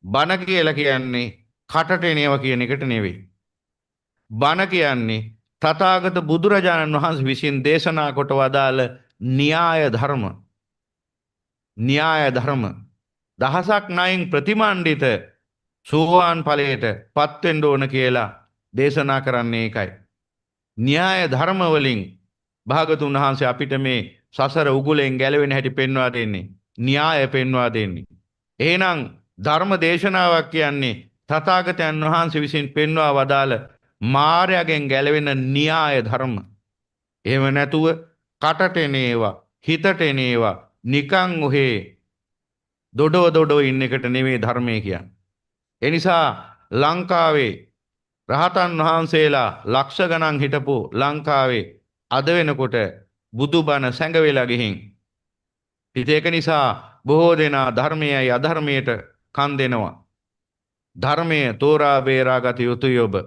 බණ කියලා කියන්නේ කටට එනව කියන එකට නෙවෙයි. බණ කියන්නේ තථාගත බුදුරජාණන් වහන්සේ විසින් දේශනා කොට වදාළ න්‍යාය ධර්ම. න්‍යාය ධර්ම දහසක් නයින් ප්‍රතිමන්විත සෝවාන් ඵලයට පත් වෙන්න ඕන කියලා දේශනා කරන්නේ ඒකයි. න්‍යාය ධර්ම වලින් භාගතුන් වහන්සේ අපිට මේ සසර උගුලෙන් ගැලවෙන හැටි පෙන්වා දෙන්නේ. න්‍යාය පෙන්වා දෙන්නේ. එහෙනම් ධර්ම දේශනාවක් කියන්නේ තථාගතයන් වහන්සේ විසින් පෙන්වා වදාළ මායාවෙන් ගැලවෙන න්‍යාය ධර්ම. එහෙම නැතුව කටට එනේවා හිතට එනේවා නිකන් ඔහේ දොඩව ඉන්න එකට නෙමෙයි ධර්මය කියන්නේ. ඒ නිසා ලංකාවේ රහතන් වහන්සේලා ලක්ෂ ගණන් හිටපු ලංකාවේ අද වෙනකොට බුදුබණ සැඟවෙලා ගිහින් ඉතින් ඒක නිසා බොහෝ දෙනා ධර්මයයි අධර්මයට කන් දෙනවා. ධර්මයේ තෝරා බේරා ගත යුතුය ඔබ.